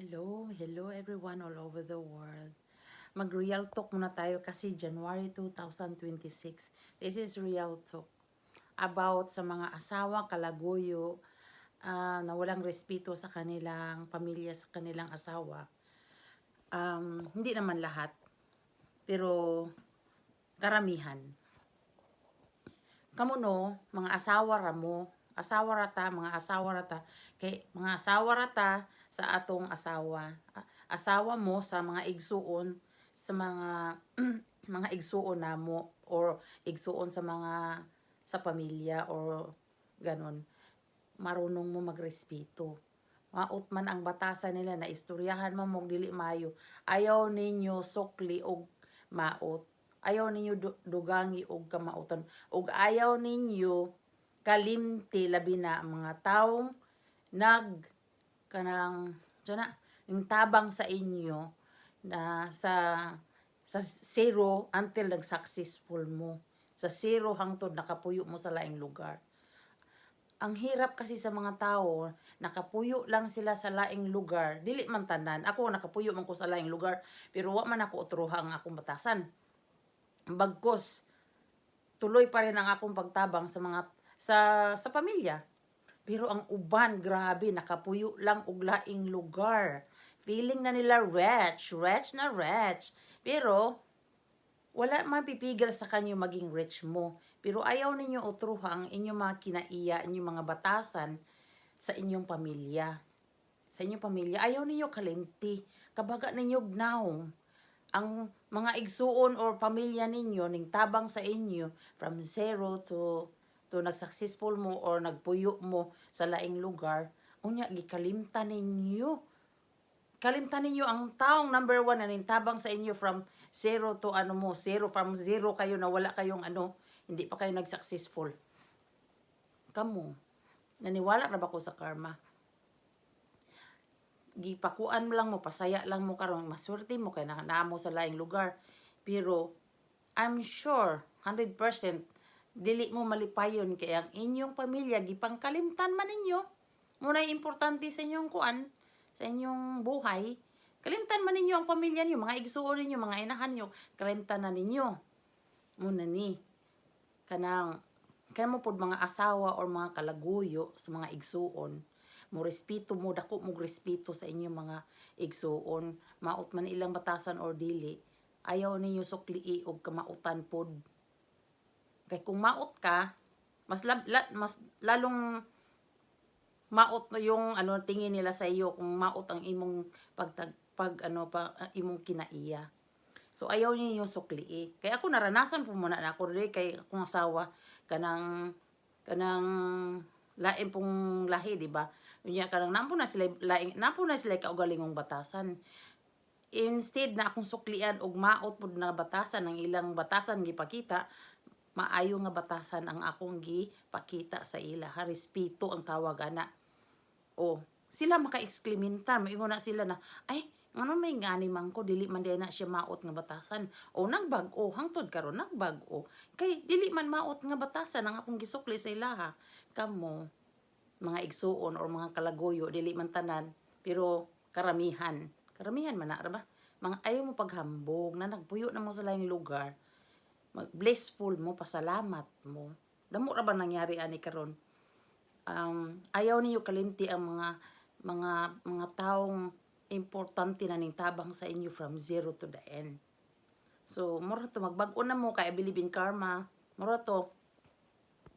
Hello everyone all over the world. Mag-real talk muna tayo kasi January 2026. This is real talk about sa mga asawa kalaguyo na walang respeto sa kanilang pamilya, sa kanilang asawa. Hindi naman lahat, pero karamihan. Kamo no, mga asawa ramo, asawa rata, mga asawa rata, kay mga asawa rata sa atong asawa. Asawa mo sa mga igsuon, sa mga mga igsuon namo or igsuon sa pamilya or ganon. Marunong mo magrespeto. Maot man ang batasan nila na istoryahan mo mong dili mayo. Ayaw ninyo sukli og maot. Ayaw ninyo dugangi og kamautan. Og ayaw ninyo kalimti labi na mga taong kanang yung tabang sa inyo na sa zero until nag-successful mo. Sa zero hangtod nakapuyo mo sa laing lugar. Ang hirap kasi sa mga tao, nakapuyo lang sila sa laing lugar. Dili man tanan. Ako nakapuyo man ko sa laing lugar, pero wa man ako utruha ang akong batasan. Bagkos tuloy pa rin ang akong pagtabang sa pamilya. Pero ang uban, grabe, nakapuyo lang og laing lugar. Feeling na nila rich na rich. Pero wala man pipigil sa kanyo maging rich mo. Pero ayaw ninyo utruha ang inyong mga kinaiya, inyong mga batasan sa inyong pamilya. Sa inyong pamilya, ayaw ninyo kalimti. Kabaga ninyo gnaw. Ang mga igsuon or pamilya ninyo ning tabang sa inyo from zero to nag-successful mo or nagpuyo mo sa laing lugar, unya gikalimtan ninyo. Kalimtan ninyo ang taong number 1 na nintabang sa inyo from zero to from zero kayo na wala kayong hindi pa kayo nag-successful. Kamo, naniwala na ba ko sa karma? Gipakuan lang mo, pasaya lang mo karon, maswerte mo kay naamo sa laing lugar. Pero I'm sure 100% dili mo malipayon kay ang inyong pamilya gipangkalimtan man ninyo. Muna importante sa inyong sa inyong buhay. Kalimtan man ninyo ang pamilya niyo, mga igsuon ninyo, mga inahan niyo, kalimtan na ninyo. Muna ni kanang mo pod mga asawa or mga kalaguyo sa mga igsuon, mo respeto mo, dako mo respeto sa inyong mga igsuon, maot man ilang batasan or dili, ayaw ninyo suklii og kamautan pod. Kay kung maot ka, mas lalong maot yung tingin nila sa iyo kung maot ang imong imong kinaiya. So ayaw niyo yung sukli. Kaya ako naranasan po muna na ako rin kay akong asawa kanang lain pong lahi, di ba? Unya kanang nampo na sila kaugalingong batasan. Instead na akong suklian og maot pud na batasan ang ilang batasan gipakita, maayo nga batasan ang akong gipakita sa ila. Respeto ang tawag ana. O sila maka-excrementar, moingon na sila na ay ngano may ngani man ko dili man na siya maot nga batasan. O nagbag-o hangtod karon nagbag-o. Kay dili man maot nga batasan ang akong gisukli sa ilaha. Kamo mga igsuon or mga kalagoyo dili man tanan, pero karamihan man na ba? Mga ayaw mo paghambog na nagpuyo na mo sa laing lugar. Blissful mo, pasalamat mo. Damo ra ba nangyari ani karon? Ayaw niyo kalimti ang mga taong importante na tabang sa inyo from zero to the end. So, mura to magbag-o na mo kay I believe in karma. Mura to